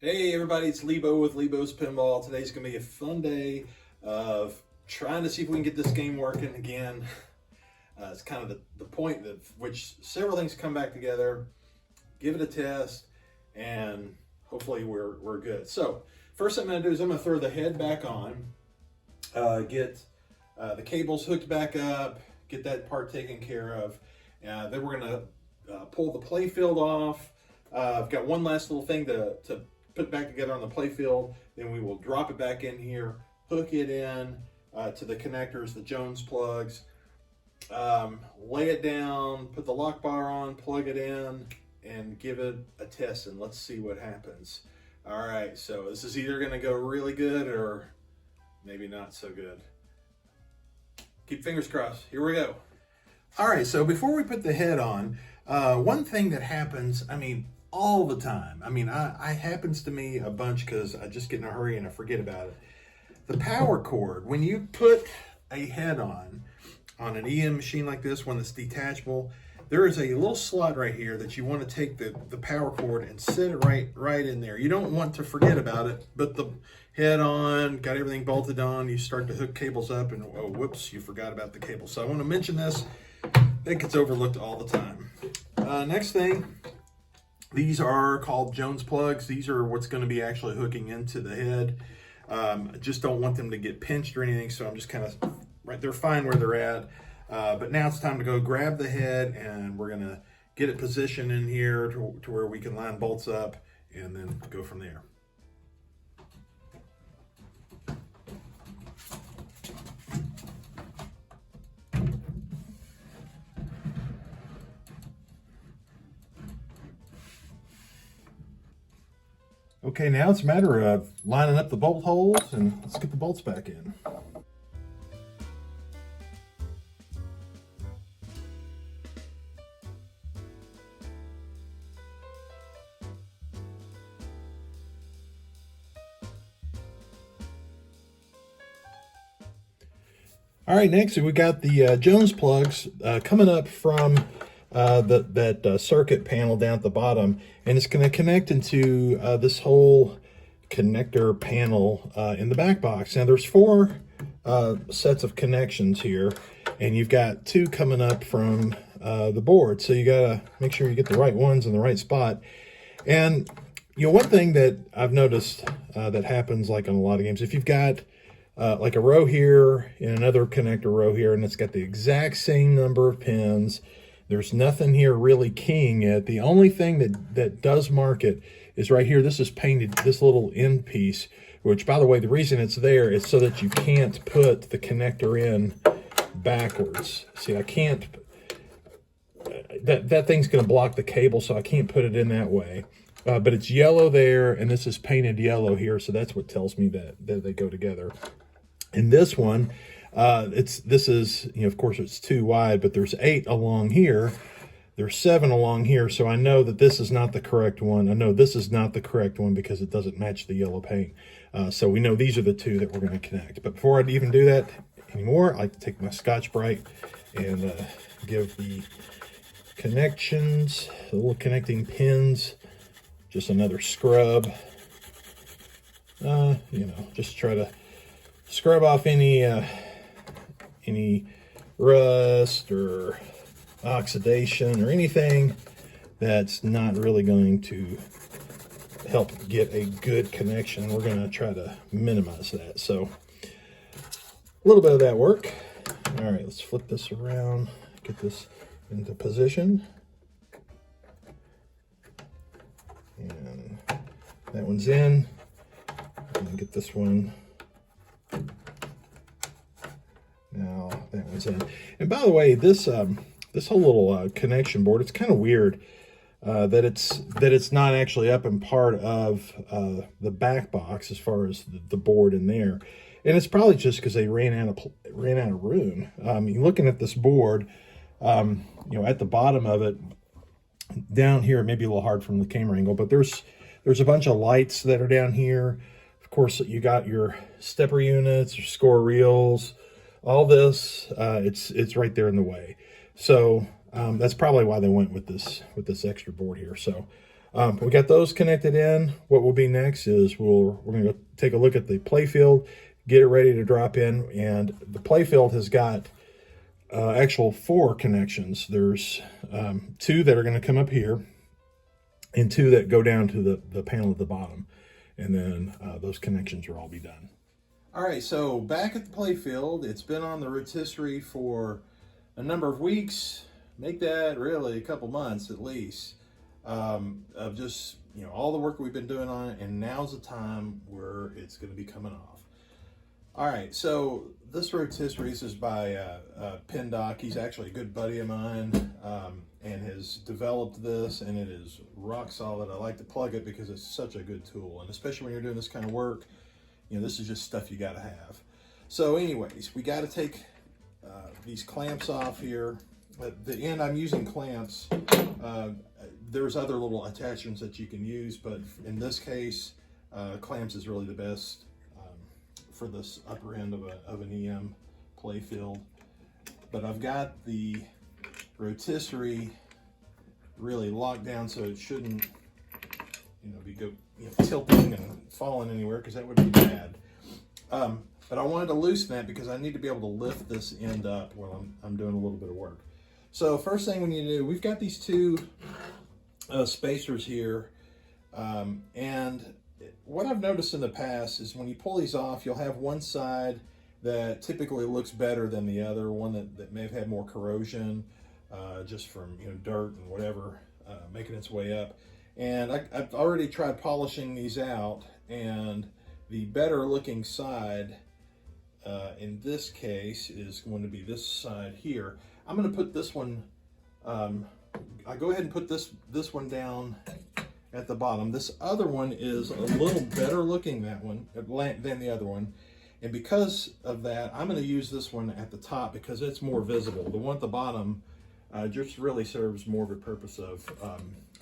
Hey everybody, it's Lebo with Lebo's Pinball. Today's going to be a fun day of trying to see if we can get this game working again. It's kind of the point of which several things come back together, give it a test, and hopefully we're good. So first thing I'm going to do is I'm going to throw the head back on, get the cables hooked back up, get that part taken care of. Then we're going to pull the playfield off. I've got one last little thing to put back together on the playfield. Then we will drop it back in here, hook it in to the connectors, the Jones plugs, lay it down, put the lock bar on, plug it in, and give it a test, and let's see what happens. All right, so this is either going to go really good or maybe not so good. Keep fingers crossed. Here we go. All right, so before we put the head on, one thing that happens, all the time. I happens to me a bunch because I just get in a hurry and I forget about it. The power cord, when you put a head on an EM machine like this, one that's detachable, there is a little slot right here that you want to take the power cord and set it right in there. You don't want to forget about it. Put the head on, got everything bolted on, you start to hook cables up and oh, whoops, you forgot about the cable. So I want to mention this. That gets overlooked all the time. Next thing, these are called Jones plugs. These are what's going to be actually hooking into the head. I just don't want them to get pinched or anything, so I'm just kind of right. They're fine where they're at. But now it's time to go grab the head, and we're going to get it positioned in here to where we can line bolts up and then go from there. Okay, now it's a matter of lining up the bolt holes, and let's get the bolts back in. All right, next we got the Jones plugs coming up from that circuit panel down at the bottom, and it's going to connect into this whole connector panel in the back box. Now there's four sets of connections here, and you've got two coming up from the board, so you got to make sure you get the right ones in the right spot. And one thing that I've noticed that happens like on a lot of games, if you've got like a row here and another connector row here, and it's got the exact same number of pins, there's nothing here really keying it. The only thing that does mark it is right here. This is painted, this little end piece, which, by the way, the reason it's there is so that you can't put the connector in backwards. See, I can't, that thing's going to block the cable, so I can't put it in that way. But it's yellow there, and this is painted yellow here, so that's what tells me that they go together. In this one, this is, of course it's too wide, but there's 8 along here. There's 7 along here, so I know that this is not the correct one. I know this is not the correct one because it doesn't match the yellow paint. So we know these are the 2 that we're going to connect. But before I even do that anymore, I like to take my Scotch-Brite and give the connections, the little connecting pins, just another scrub. Just try to scrub off any rust or oxidation or anything that's not really going to help get a good connection. We're going to try to minimize that. So a little bit of that work. All right, let's flip this around, get this into position. And that one's in. I'm going to get this one. Now that one's in. And by the way, this whole little connection board, it's kind of weird that it's not actually up in part of the back box as far as the board in there. And it's probably just because they ran out of room. You're looking at this board, at the bottom of it, down here, it may be a little hard from the camera angle, but there's a bunch of lights that are down here. Of course, you got your stepper units, your score reels, all this. It's right there in the way. So that's probably why they went with this extra board here. So We got those connected in. What will be next is we're going to go take a look at the Playfield, get it ready to drop in. And the Playfield has got actual 4 connections. There's 2 that are going to come up here and 2 that go down to the panel at the bottom. And then those connections will all be done. All right, so back at the Playfield, it's been on the rotisserie for a number of weeks, make that really a couple months at least, of just, you know, all the work we've been doing on it, and now's the time where it's going to be coming off. All right, so this rotisserie is by Pindock. He's actually a good buddy of mine, and has developed this, and it is rock solid. I like to plug it because it's such a good tool, and especially when you're doing this kind of work, you know, this is just stuff you got to have. So anyways, we got to take these clamps off here. At the end, I'm using clamps. There's other little attachments that you can use, but in this case, clamps is really the best for this upper end of an EM Playfield. But I've got the rotisserie really locked down so it shouldn't, you know, tilting and falling anywhere, because that would be bad. But I wanted to loosen that because I need to be able to lift this end up while I'm doing a little bit of work. So first thing we need to do, we've got these 2 spacers here, and what I've noticed in the past is when you pull these off, you'll have one side that typically looks better than the other, one that may have had more corrosion, just from, you know, dirt and whatever making its way up. And I've already tried polishing these out, and the better looking side in this case is going to be this side here. I'm going to put this one, I go ahead and put this one down at the bottom. This other one is a little better looking than the other one. And because of that, I'm going to use this one at the top because it's more visible. The one at the bottom just really serves more of a purpose of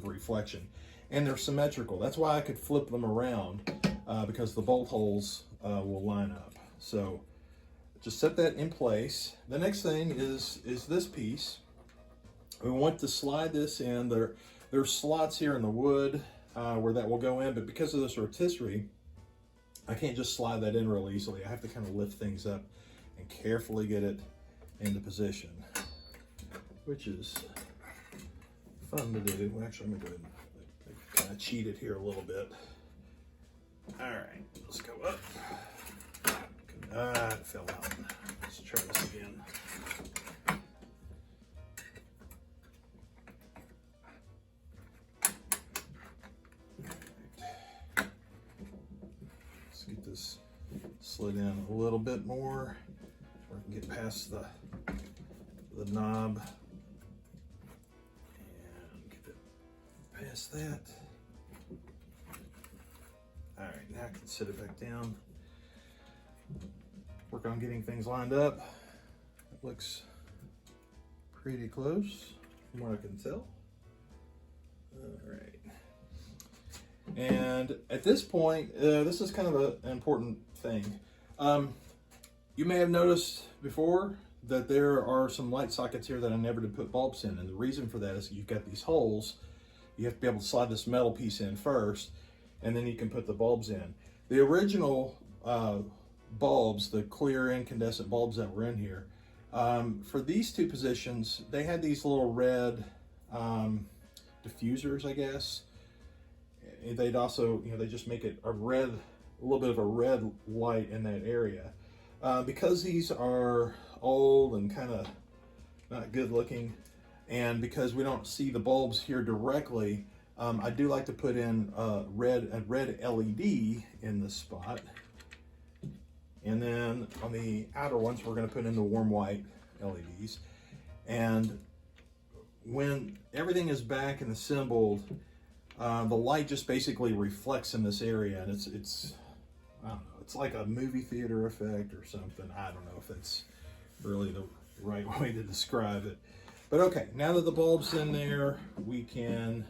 reflection. And they're symmetrical. That's why I could flip them around, because the bolt holes will line up. So just set that in place. The next thing is this piece. We want to slide this in. There's slots here in the wood where that will go in, but because of this rotisserie, I can't just slide that in real easily. I have to kind of lift things up and carefully get it into position, which is fun to do. Actually, I'm going to go ahead and kind of cheat it here a little bit. All right, let's go up. It fell out. Let's try this again. Let's get this slid in a little bit more so I can get past the knob and get it past that. All right, now I can set it back down. Work on getting things lined up. It looks pretty close from what I can tell. All right. And at this point, this is kind of an important thing. You may have noticed before that there are some light sockets here that I never did put bulbs in. And the reason for that is you've got these holes. You have to be able to slide this metal piece in first, and then you can put the bulbs in. The original bulbs, the clear incandescent bulbs that were in here, for these 2 positions, they had these little red diffusers, I guess. They'd also, you know, they just make it a little bit of a red light in that area. Because these are old and kind of not good looking, and because we don't see the bulbs here directly, I do like to put in a red LED in this spot. And then on the outer ones, we're going to put in the warm white LEDs. And when everything is back and assembled, the light just basically reflects in this area, and it's I don't know, it's like a movie theater effect or something. I don't know if that's really the right way to describe it. But okay, now that the bulb's in there, we can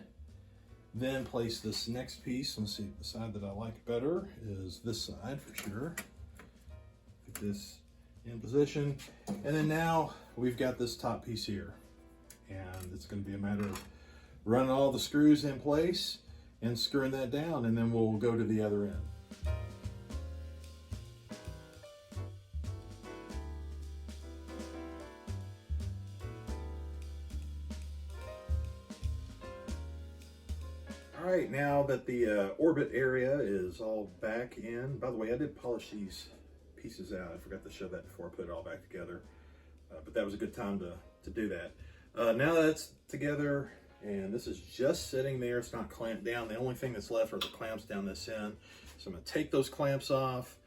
then place this next piece. Let's see, the side that I like better is this side for sure. Get this in position. And then now we've got this top piece here. And it's going to be a matter of running all the screws in place and screwing that down, and then we'll go to the other end. All right, now that the orbit area is all back in, by the way, I did polish these pieces out. I forgot to show that before I put it all back together, but that was a good time to do that. Now that it's together, and this is just sitting there, it's not clamped down. The only thing that's left are the clamps down this end. So I'm gonna take those clamps off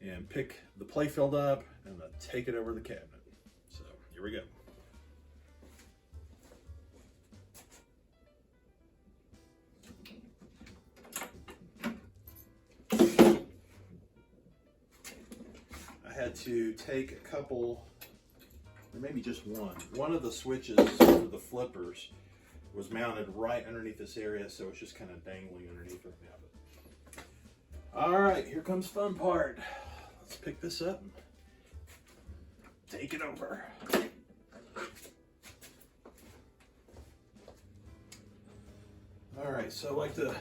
and pick the Playfield up, and I'm gonna take it over the cabinet. So here we go. I had to take a couple, or maybe just one. One of the switches for the flippers was mounted right underneath this area, so it's just kind of dangling underneath right now. But all right, here comes fun part. Let's pick this up and take it over. All right, so I like to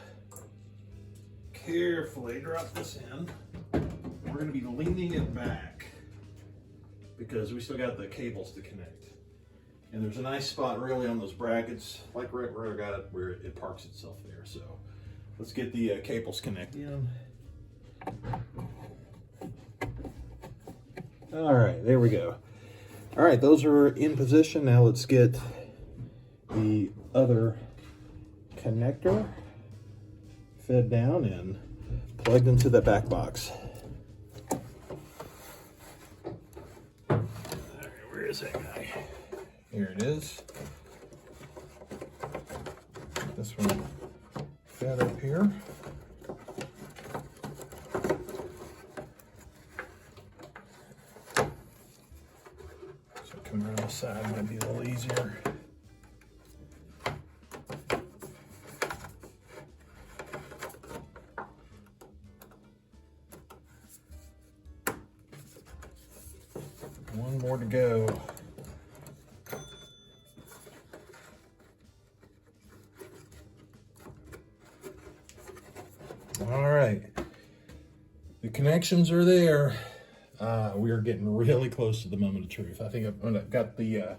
carefully drop this in. We're going to be leaning it back because we still got the cables to connect. And there's a nice spot really on those brackets, like right where I got it, where it parks itself there. So let's get the cables connected in. All right, there we go. All right, those are in position. Now let's get the other connector fed down and plugged into the back box. All right, where is that guy? Here it is. This one fed up here. So coming around the side might be a little easier. One more to go. All right, the connections are there. We are getting really close to the moment of truth. I think I've got the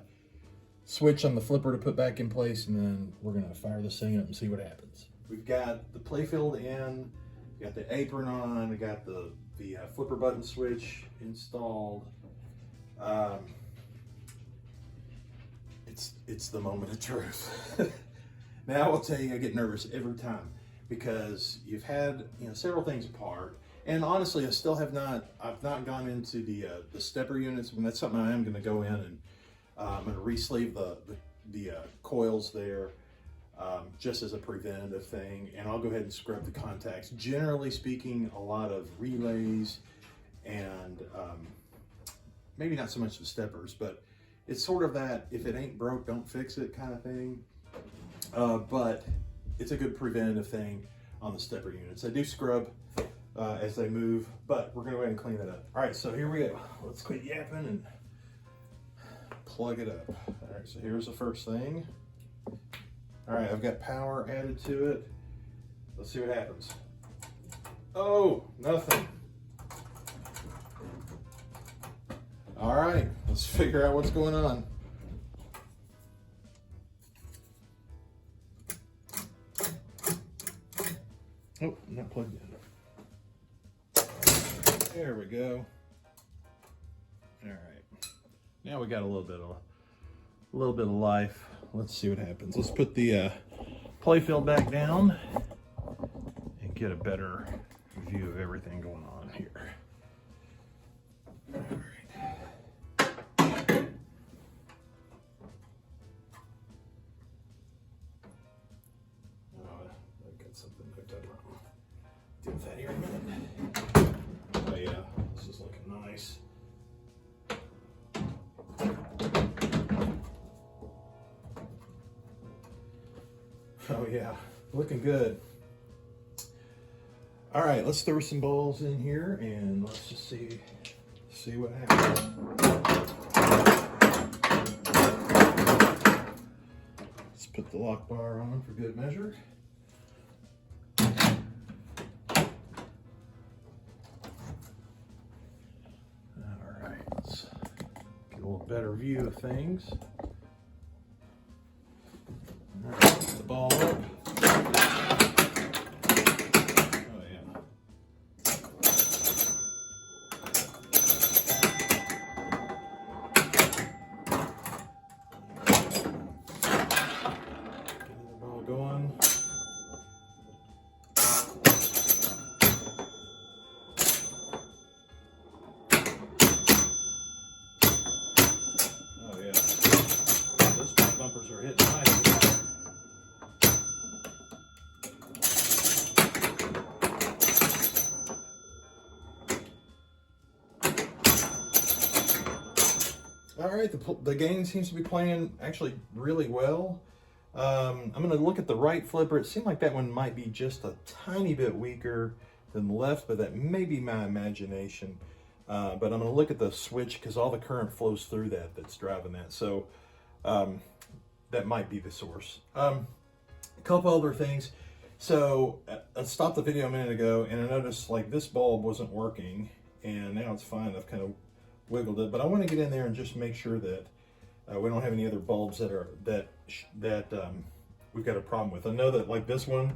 switch on the flipper to put back in place, and then we're gonna fire this thing up and see what happens. We've got the Playfield in, we got the apron on, we got the flipper button switch installed. It's the moment of truth. Now I'll tell you, I get nervous every time because you've had several things apart, and honestly, I've not gone into the stepper units. And that's something I am going to go in and I'm going to re-sleeve the coils there just as a preventative thing, and I'll go ahead and scrub the contacts. Generally speaking, a lot of relays and maybe not so much the steppers, but it's sort of that if it ain't broke, don't fix it kind of thing. But it's a good preventative thing on the stepper units. I do scrub as they move, but we're gonna go ahead and clean that up. All right, so here we go. Let's quit yapping and plug it up. All right, so here's the first thing. All right, I've got power added to it. Let's see what happens. Oh, nothing. All right, let's figure out what's going on. Oh, not plugged in. There we go. All right, now we got a little bit of life. Let's see what happens. Let's put the Playfield back down and get a better view of everything going on here. All right. Something hooked up wrong. Deal with that here in a minute. Oh yeah, this is looking nice. Oh yeah, looking good. All right, let's throw some balls in here and let's just see what happens. Let's put the lock bar on for good measure. All right, let's get a little better view of things. All right, put the ball up. Oh yeah. Getting the ball going. Oh yeah. Those bumpers are hitting nice. All right, the game seems to be playing actually really well. I'm going to look at the right flipper. It seemed like that one might be just a tiny bit weaker than the left, but that may be my imagination. But I'm going to look at the switch because all the current flows through that's driving that. So that might be the source. A couple other things. So I stopped the video a minute ago and I noticed like this bulb wasn't working, and now it's fine. I've kind of wiggled it, but I want to get in there and just make sure that we don't have any other bulbs that we've got a problem with. I know that like this one,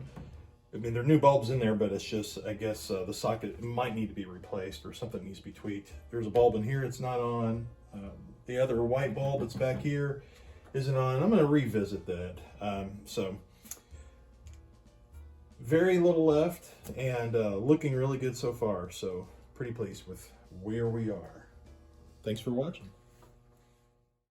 I mean, there are new bulbs in there, but it's just, I guess the socket might need to be replaced or something needs to be tweaked. There's a bulb in here it's not on. The other white bulb that's back here isn't on. I'm going to revisit that. So very little left and looking really good so far. So pretty pleased with where we are. Thanks for watching.